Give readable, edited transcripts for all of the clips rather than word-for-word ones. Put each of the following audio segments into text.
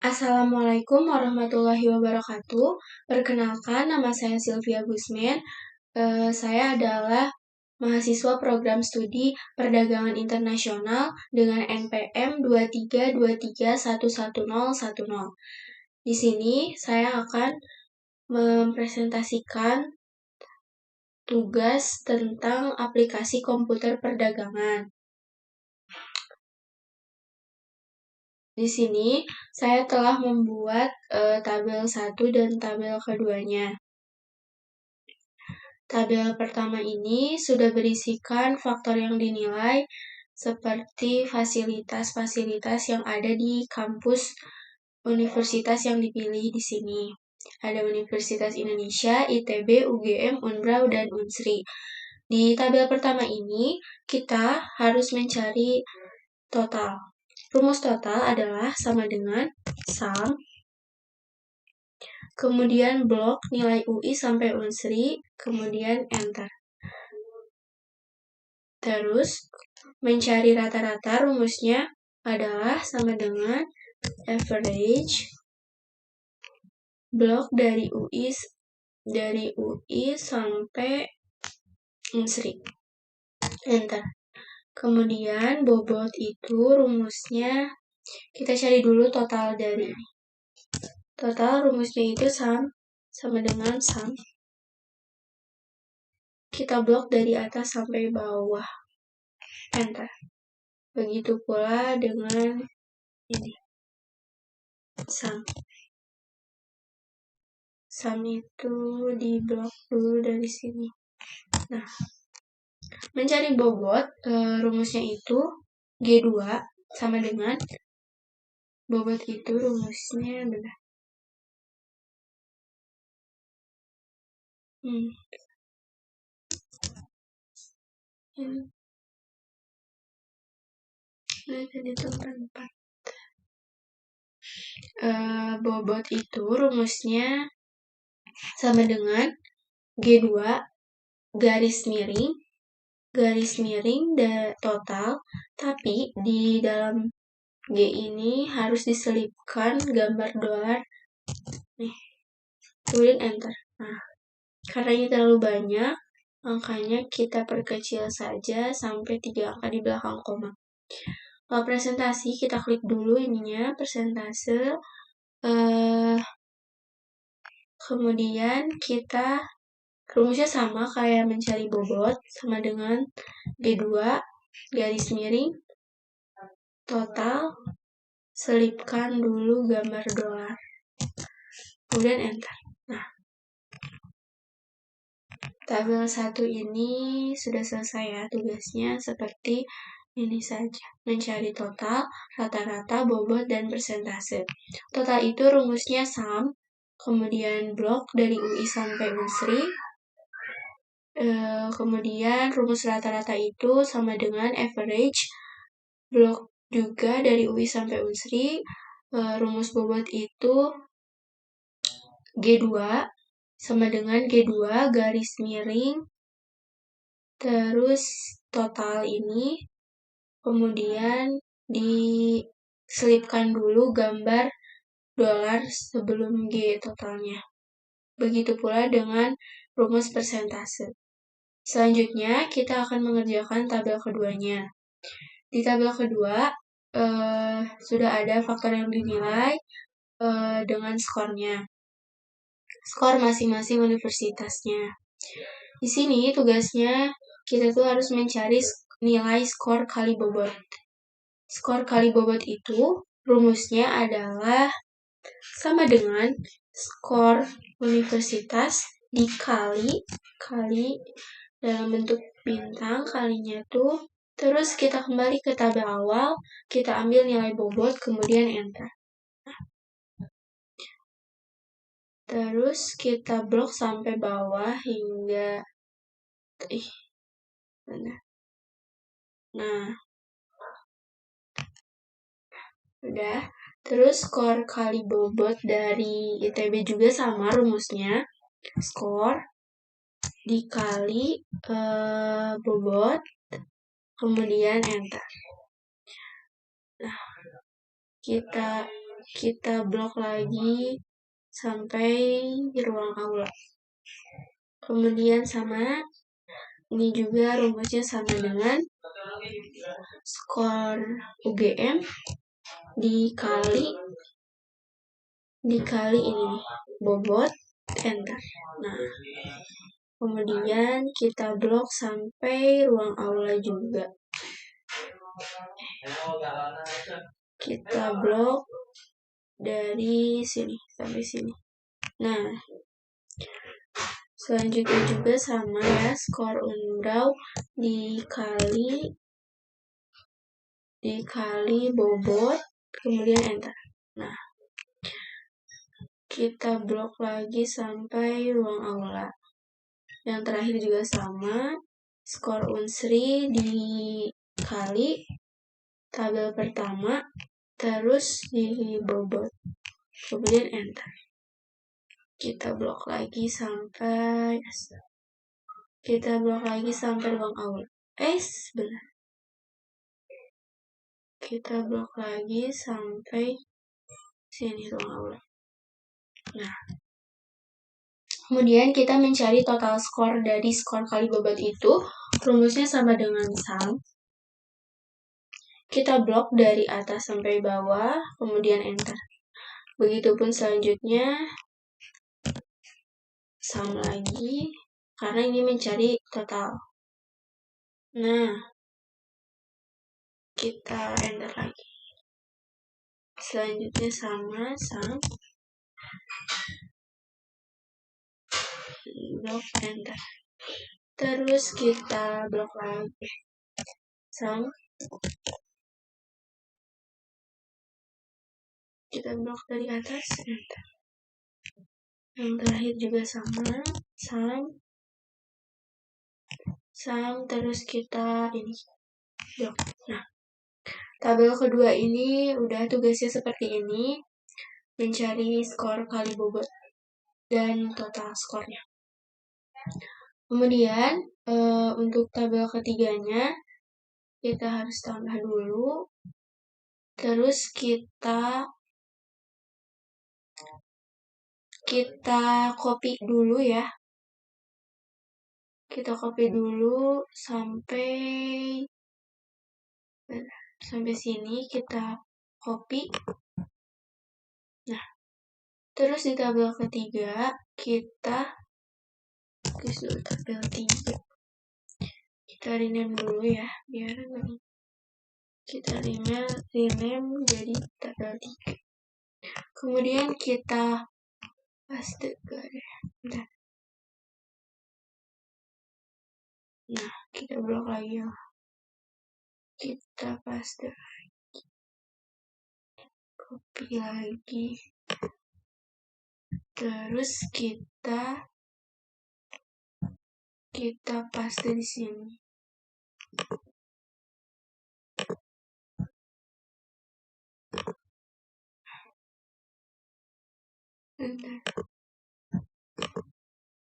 Assalamualaikum warahmatullahi wabarakatuh. Perkenalkan, nama saya Sylvia Gusman. Saya adalah mahasiswa program studi Perdagangan Internasional dengan NPM 232311010. Di sini saya akan mempresentasikan tugas tentang aplikasi komputer perdagangan. Di sini saya telah membuat tabel 1 dan tabel keduanya. Tabel pertama ini sudah berisikan faktor yang dinilai seperti fasilitas-fasilitas yang ada di kampus universitas yang dipilih di sini. Ada Universitas Indonesia, ITB, UGM, Unbrau, dan Unsri. Di tabel pertama ini, kita harus mencari total. Rumus total adalah sama dengan sum, kemudian blok nilai UI sampai Unsri, kemudian enter. Terus, mencari rata-rata rumusnya adalah sama dengan average blok dari UI sampai Unsri. Enter. Kemudian bobot itu rumusnya kita cari dulu total dari ini. Total rumusnya itu sama dengan sum. Kita blok dari atas sampai bawah. Enter. Begitu pula dengan ini. Sum. Sum itu di blok dulu dari sini. Nah, mencari bobot, rumusnya itu G2 sama dengan bobot itu rumusnya benar. Bobot itu rumusnya sama dengan G2 garis miring total, tapi di dalam G ini harus diselipkan gambar dolar. Nih, kemudian enter. Nah, karena ini terlalu banyak, angkanya kita perkecil saja sampai 3 angka di belakang koma. Kalau presentasi, kita klik dulu ininya, persentase. Kemudian kita rumusnya sama kayak mencari bobot, sama dengan B2 garis miring total, selipkan dulu gambar dolar, kemudian enter. Nah, tabel 1 ini sudah selesai ya tugasnya, seperti ini saja, mencari total, rata-rata, bobot, dan persentase. Total itu rumusnya sum, kemudian blok dari UI sampai Unsri, kemudian rumus rata-rata itu sama dengan average, blok juga dari UI sampai Unsri, rumus bobot itu G2 sama dengan G2 garis miring, terus total ini, kemudian diselipkan dulu gambar dolar sebelum G totalnya. Begitu pula dengan rumus persentase. Selanjutnya, kita akan mengerjakan tabel keduanya. Di tabel kedua, sudah ada faktor yang dinilai dengan skornya. Skor masing-masing universitasnya. Di sini tugasnya kita tuh harus mencari nilai skor kali bobot. Skor kali bobot itu rumusnya adalah sama dengan skor universitas dikali dalam bentuk bintang kalinya tuh. Terus kita kembali ke tabel awal, kita ambil nilai bobot, kemudian enter. Terus kita blok sampai bawah hingga Nah, udah. Terus skor kali bobot dari ITB juga sama rumusnya. Skor dikali bobot, kemudian enter. Nah, kita kita blok lagi sampai ruang aula. Kemudian sama, ini juga rumusnya sama dengan skor UGM dikali ini bobot enter. Nah, kemudian kita blok sampai ruang aula juga. Kita blok dari sini sampai sini. Nah, selanjutnya juga sama ya, skor undraw dikali bobot, kemudian enter. Nah, kita blok lagi sampai ruang aula. Yang terakhir juga sama, skor unsri dikali tabel pertama, terus di bobot, kemudian enter. Kita blok lagi sampai ruang aula. Benar. Kita blok lagi sampai sini ruang aula. Nah, kemudian kita mencari total skor dari skor kali bobot itu. Rumusnya sama dengan sum. Kita blok dari atas sampai bawah, kemudian enter. Begitupun selanjutnya, sum lagi, karena ini mencari total. Nah, kita enter lagi. Selanjutnya sama, sum, blok, enter. Terus kita blok lagi, sum, kita blok dari atas, enter. Yang terakhir juga sama, sum, terus kita ini blok. Nah, tabel kedua ini udah tugasnya seperti ini, mencari skor kali bobot dan total skornya. Kemudian untuk tabel ketiganya kita harus tambah dulu, terus kita copy dulu ya. Kita copy dulu sampai sini, kita copy. Nah, terus di tabel ketiga kita tabel 3. Kita rename dulu ya, biar kita rename jadi tabel 3. Kemudian kita paste bentar. Nah, kita blok lagi ya. Kita paste lagi. Copy lagi. Terus kita paste di sini.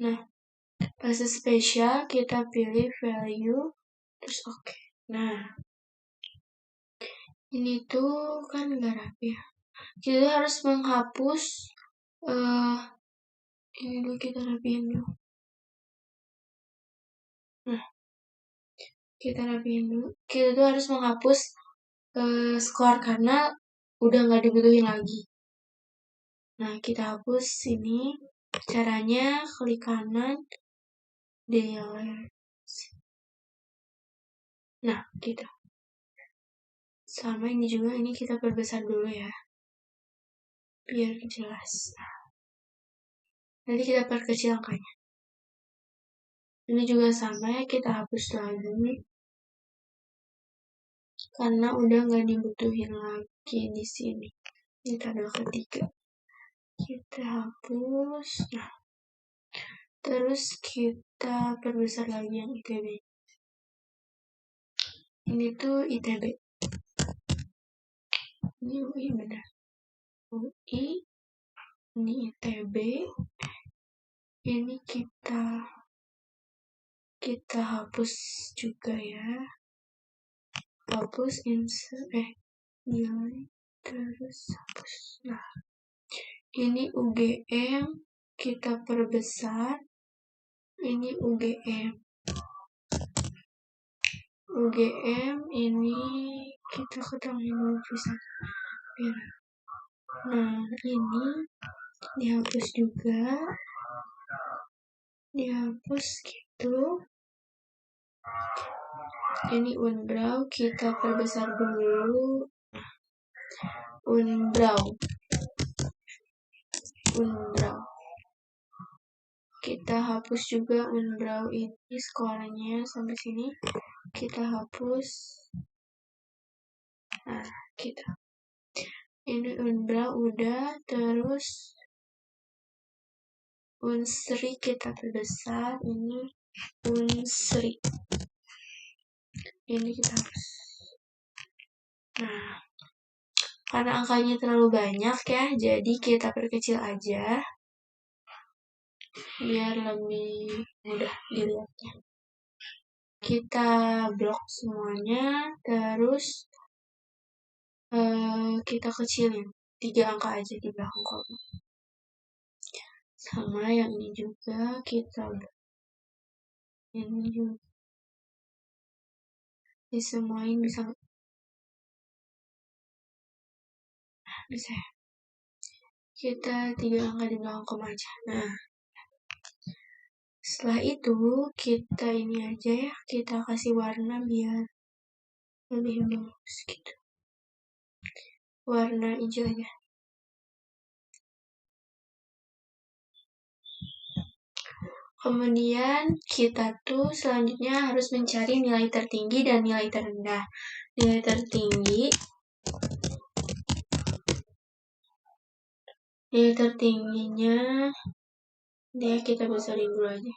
Nah, paste spesial kita pilih value, terus oke. Nah, ini tuh kan nggak rapi ya. Kita harus menghapus ini dulu, kita rapiin dulu. Nah, kita rapiin dulu. Kita tuh harus menghapus skor karena udah nggak dibutuhin lagi. Nah, kita hapus ini. Caranya klik kanan, delete. Nah, kita sama ini juga, ini kita perbesar dulu ya, biar jelas. Nanti kita perkecil angkanya. Ini juga sama ya, kita hapus lagi karena udah nggak dibutuhin lagi di sini. Ini tabel ketiga. Kita hapus. Nah, terus kita perbesar lagi yang ITB. Ini tuh ITB. Ini UI benar. UI. Ini ITB. Ini kita hapus juga ya. Hapus insert nilai. terus hapus. Nah, ini UGM kita perbesar, ini UGM. UGM ini kita ketahui dulu bisa. Nah, ini dihapus juga, dihapus gitu. Ini Unbrau kita perbesar dulu. Unbrau. Kita hapus juga Unbrau ini sekolahnya sampai sini. Kita hapus. Nah, kita. Ini Unbrau udah, terus Unsri kita perbesar, ini Unsri. Ini kita hapus. Nah, karena angkanya terlalu banyak ya, jadi kita perkecil aja biar lebih mudah dilihatnya. Kita blok semuanya, terus kita kecilin 3 angka aja di belakang koma. Sama yang ini juga kita blok. Ini juga disemuain bisa nggak? Bisa. Kita 3 angka di belakang koma aja. Nah, setelah itu kita ini aja ya, kita kasih warna biar lebih bagus gitu. Warna hijau aja. Kemudian kita tuh selanjutnya harus mencari nilai tertinggi dan nilai terendah. Nilai tertingginya dia kita besarin dulu aja.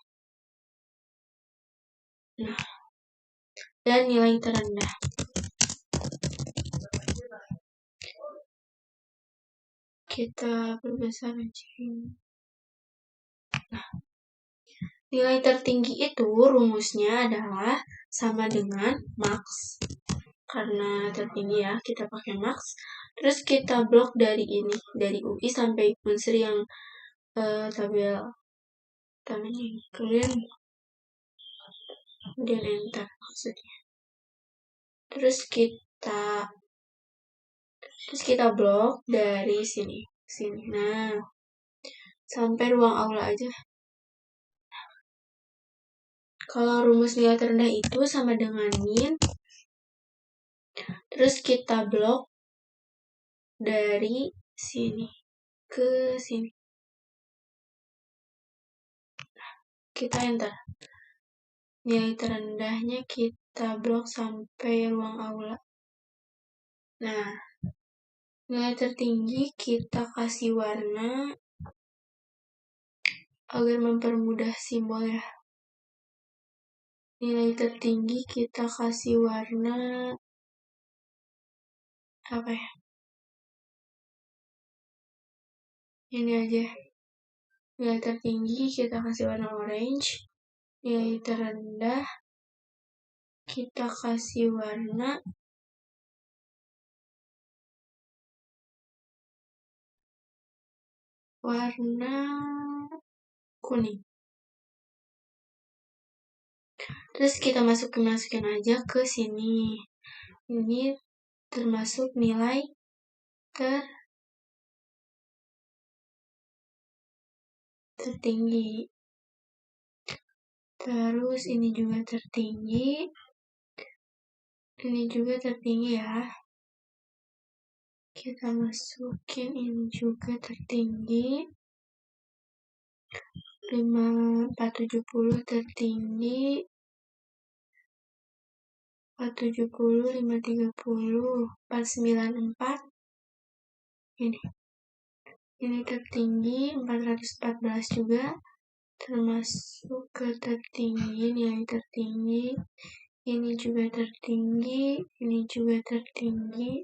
Nah, dan nilai terendah. Kita perbesar aja. Nah, nilai tertinggi itu rumusnya adalah sama dengan max. Karena tertinggi ya, kita pakai max. Terus kita blok dari ini, dari UI sampai Unsri yang tabel ini. Kemudian enter maksudnya. Terus kita blok dari sini. Nah, sampai ruang aula aja. Kalau rumus nilai terendah itu sama dengan min. Terus kita blok dari sini ke sini. Kita enter. Nilai terendahnya kita blok sampai ruang aula. Nah, nilai tertinggi kita kasih warna agar mempermudah simbol ya. Nilai tertinggi kita kasih warna apa ya? Ini aja. Nilai tertinggi kita kasih warna orange. Nilai terendah kita kasih warna kuning. Terus kita masukin aja ke sini. Ini termasuk nilai tertinggi. Terus ini juga tertinggi. Ini juga tertinggi ya. Kita masukin ini juga tertinggi. 470 tertinggi. 470, 530, 494. Ini tertinggi, 414 juga. Termasuk ke tertinggi, nilai tertinggi. Ini juga tertinggi, ini juga tertinggi.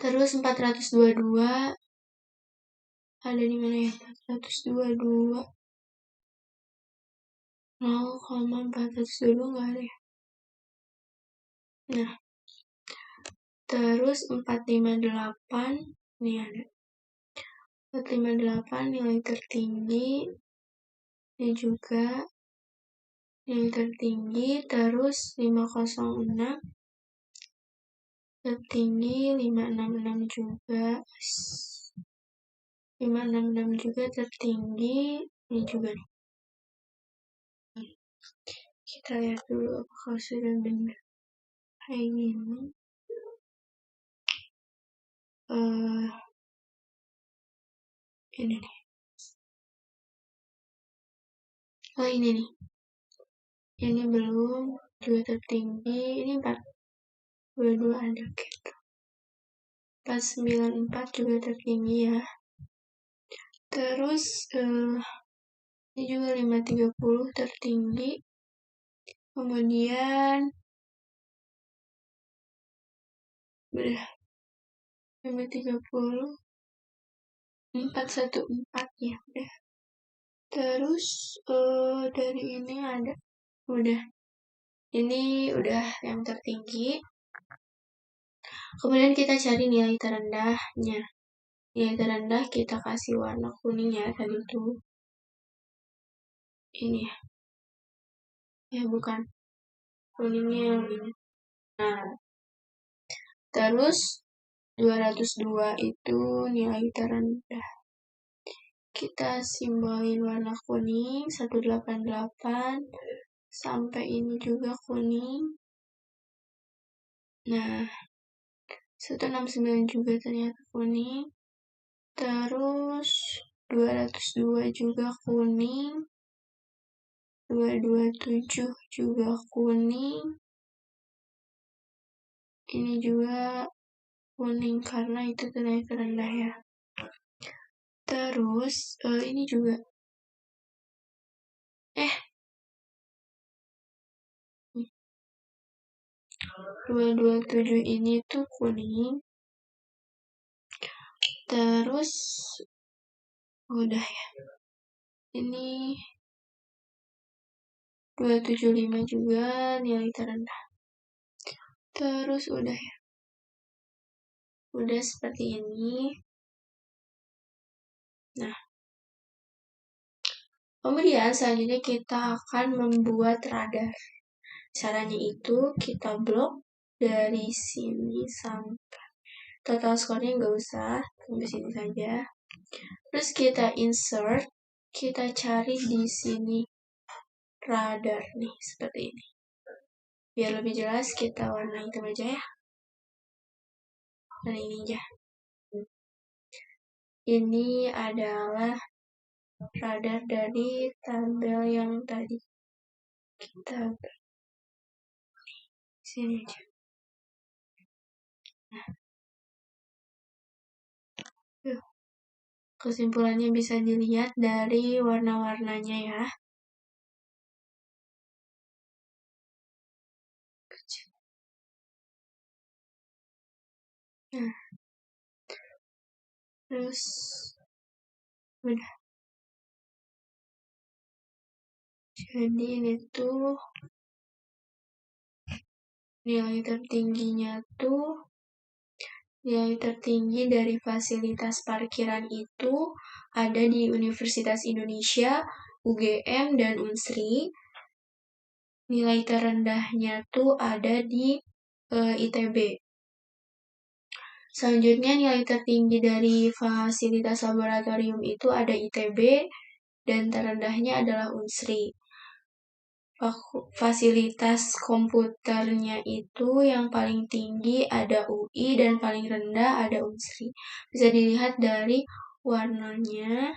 Terus 422 ada di mana ya? 422 0,422 nggak ada ya. Nah, Terus 458, ini ada. 458 nilai tertinggi, ini juga nilai tertinggi. Terus 506 tertinggi, 566 juga. 566 juga tertinggi, ini juga nih. Kita lihat dulu apakah sudah benar kayak gini. Ini nih. Oh, ini nih. Ini belum, juga tertinggi. Ini 422 ada gitu. 494 juga tertinggi ya. Terus ini juga 530 tertinggi. Kemudian udah 530, 414 ya udah. Terus dari ini ada, udah. Ini udah yang tertinggi. Kemudian kita cari nilai terendahnya. Nilai terendah kita kasih warna kuning ya tadi tuh. Ini ya. Ya bukan. Kuningnya yang ini. Nah. Terus 202 itu nilai terendah. Kita simbolin warna kuning 188 sampai ini juga kuning. Nah, 169 juga ternyata kuning. Terus 202 juga kuning. 227 juga kuning. Ini juga kuning karena itu nilai terendah ya. Terus ini juga 227 ini tuh kuning. Terus udah ya. Ini 275 juga nilai terendah. Terus udah ya. Udah seperti ini. Nah. Kemudian selanjutnya kita akan membuat radar. Caranya itu kita blok dari sini sampai total skornya nggak usah, sampai sini saja. Terus kita insert, kita cari di sini radar nih, seperti ini. Biar lebih jelas kita warna hitam aja ya. Dan ini aja. Ini adalah radar dari tabel yang tadi kita sini aja. Nah. Kesimpulannya bisa dilihat dari warna-warnanya ya. Nah. Terus udah. Jadi ini tuh nilai tertingginya tuh nilai tertinggi dari fasilitas parkiran itu ada di Universitas Indonesia, UGM, dan Unsri. Nilai terendahnya tuh ada di ITB. Selanjutnya nilai tertinggi dari fasilitas laboratorium itu ada ITB dan terendahnya adalah Unsri. Fasilitas komputernya itu yang paling tinggi ada UI dan paling rendah ada Unsri. Bisa dilihat dari warnanya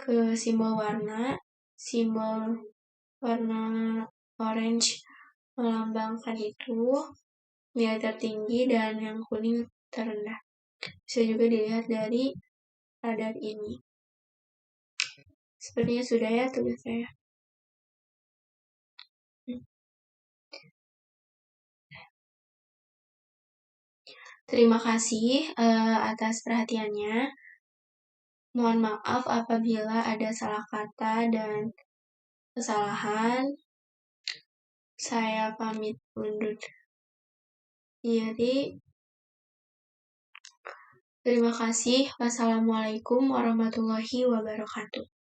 ke simbol warna orange melambangkan itu nilai tertinggi dan yang kuning terendah. Bisa juga dilihat dari radar ini. Sepertinya sudah ya tugas saya. Terima kasih atas perhatiannya. Mohon maaf apabila ada salah kata dan kesalahan. Saya pamit undur diri. Terima kasih. Wassalamualaikum warahmatullahi wabarakatuh.